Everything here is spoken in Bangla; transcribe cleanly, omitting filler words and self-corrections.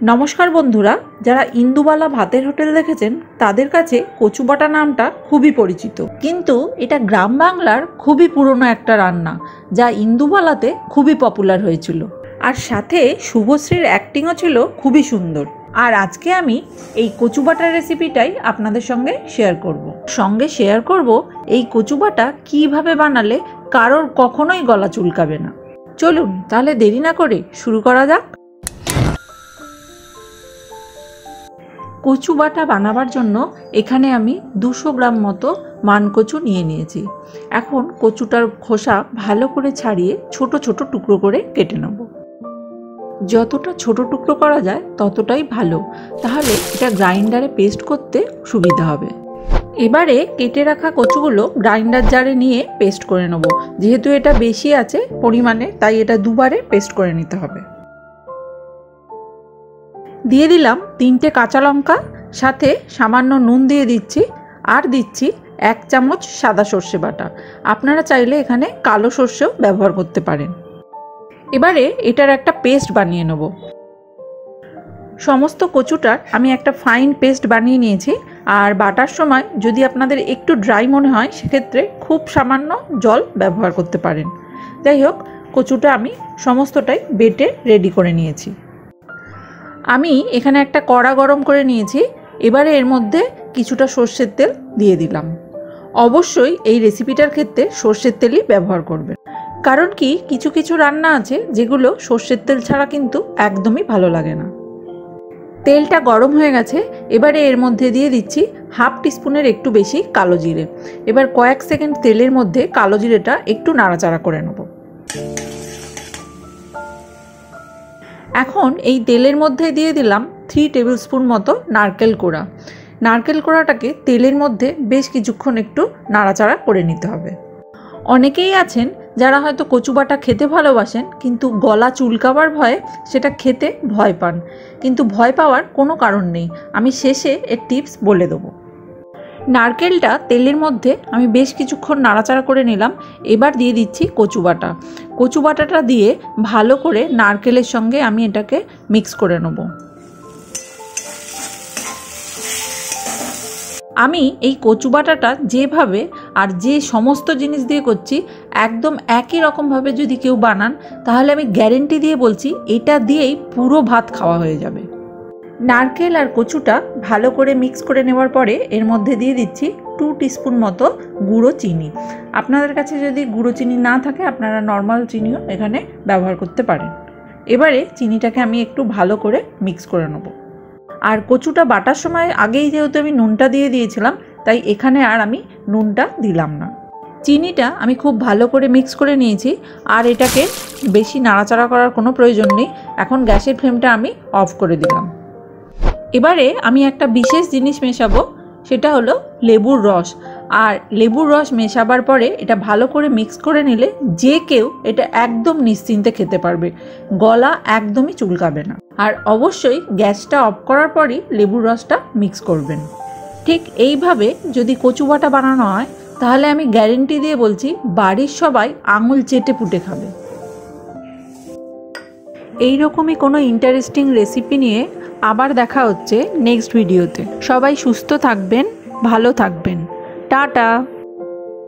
नमस्कार बंधुरा যারা ইন্দুবালা ভাতের হোটেল দেখেছেন তাদের কাছে কচুবাটা নামটা খুবই পরিচিত, কিন্তু এটা গ্রাম বাংলার খুবই পুরনো একটা রান্না যা ইন্দুবালাতে খুবই পপুলার হয়েছিল। আর সাথে শুভশ্রীর অ্যাক্টিংও ছিল খুবই সুন্দর। আর আজকে আমি এই কচুবাটার রেসিপিটাই আপনাদের সঙ্গে শেয়ার করব এই কচুবাটা কিভাবে বানালে কারোর কখনোই গলা চুলকাবে না। চলুন তাহলে দেরি না করে শুরু করা যাক। কচু বাটা বানাবার জন্য এখানে আমি 200 গ্রাম মতো মানকচু নিয়ে নিয়েছি। এখন কচুটার খোসা ভালো করে ছাড়িয়ে ছোট ছোট টুকরো করে কেটে নেব। যতটা ছোট টুকরো করা যায় ততটাই ভালো, তাহলে এটা গ্রাইন্ডারে পেস্ট করতে সুবিধা হবে। এবারে কেটে রাখা কচুগুলো গ্রাইন্ডার জারে নিয়ে পেস্ট করে নেব। যেহেতু এটা বেশি আছে পরিমাণে, তাই এটা দুবারে পেস্ট করে নিতে হবে। দিয়ে দিলাম 3টে কাঁচা লঙ্কা, সাথে সামান্য নুন দিয়ে দিচ্ছি, আর দিচ্ছি 1 চামচ সাদা সর্ষে বাটা। আপনারা চাইলে এখানে কালো সর্ষেও ব্যবহার করতে পারেন। এবারে এটার একটা পেস্ট বানিয়ে নেব। সমস্ত কচুটার আমি একটা ফাইন পেস্ট বানিয়ে নিয়েছি। আর বাটার সময় যদি আপনাদের একটু ড্রাই মনে হয় সেক্ষেত্রে খুব সামান্য জল ব্যবহার করতে পারেন। যাই হোক, কচুটা আমি সমস্তটাই বেটে রেডি করে নিয়েছি। আমি এখানে একটা কড়া গরম করে নিয়েছি। এবারে এর মধ্যে কিছুটা সর্ষের তেল দিয়ে দিলাম। অবশ্যই এই রেসিপিটার ক্ষেত্রে সর্ষের তেলই ব্যবহার করবেন, কারণ কি কিছু কিছু রান্না আছে যেগুলো সর্ষের তেল ছাড়া কিন্তু একদমই ভালো লাগে না। তেলটা গরম হয়ে গেছে। এবারে এর মধ্যে দিয়ে দিচ্ছি 1/2 টিস্পুনের একটু বেশি কালো জিরে। এবার কয়েক সেকেন্ড তেলের মধ্যে কালো জিরেটা একটু নাড়াচাড়া করে নেব। এখন এই তেলের মধ্যে দিয়ে দিলাম 3 টেবিল স্পুন মতো নারকেল কোড়া। নারকেল কোড়াটাকে তেলের মধ্যে বেশ কিছুক্ষণ একটু নাড়াচাড়া করে নিতে হবে। অনেকেই আছেন যারা হয়তো কচু বাটা খেতে ভালোবাসেন, কিন্তু গলা চুলকাবার ভয়ে সেটা খেতে ভয় পান। কিন্তু ভয় পাওয়ার কোনো কারণ নেই, আমি শেষে এর টিপস বলে দেবো। নারকেলটা তেলের মধ্যে আমি বেশ কিছুক্ষণ নাড়াচাড়া করে নিলাম। এবার দিয়ে দিচ্ছি কচু বাটা। কচু বাটাটা দিয়ে ভালো করে নারকেলের সঙ্গে আমি এটাকে মিক্স করে নেব। আমি এই কচু বাটাটা যেভাবে আর যে সমস্ত জিনিস দিয়ে করছি একদম একই রকমভাবে যদি কেউ বানান, তাহলে আমি গ্যারেন্টি দিয়ে বলছি এটা দিয়েই পুরো ভাত খাওয়া হয়ে যাবে। নারকেল আর কচুটা ভালো করে মিক্স করে নেওয়ার পরে এর মধ্যে দিয়ে দিচ্ছি 2 টিস্পুন মতো গুঁড়ো চিনি। আপনাদের কাছে যদি গুঁড়ো চিনি না থাকে আপনারা নর্মাল চিনিও এখানে ব্যবহার করতে পারেন। এবারে চিনিটাকে আমি একটু ভালো করে মিক্স করে নেব। আর কচুটা বাটার সময় আগেই যেহেতু আমি নুনটা দিয়ে দিয়েছিলাম, তাই এখানে আর আমি নুনটা দিলাম না। চিনিটা আমি খুব ভালো করে মিক্স করে নিয়েছি। আর এটাকে বেশি নাড়াচাড়া করার কোনো প্রয়োজন নেই। এখন গ্যাসের ফ্লেমটা আমি অফ করে দিলাম। এবারে আমি একটা বিশেষ জিনিস মেশাবো, সেটা হলো লেবুর রস। আর লেবুর রস মেশাবার পরে এটা ভালো করে মিক্স করে নিলে যে কেউ এটা একদম নিশ্চিন্তে খেতে পারবে, গলা একদমই চুলকাবে না। আর অবশ্যই গ্যাসটা অফ করার পরই লেবুর রসটা মিক্স করবেন। ঠিক এইভাবে যদি কচু বাটা বানানো হয় তাহলে আমি গ্যারেন্টি দিয়ে বলছি বাড়ির সবাই আঙুল চেটে পুটে খাবে। এইরকমই কোনো ইন্টারেস্টিং রেসিপি নিয়ে আবার দেখা হচ্ছে নেক্সট ভিডিওতে। সবাই সুস্থ থাকবেন, ভালো থাকবেন। টাটা।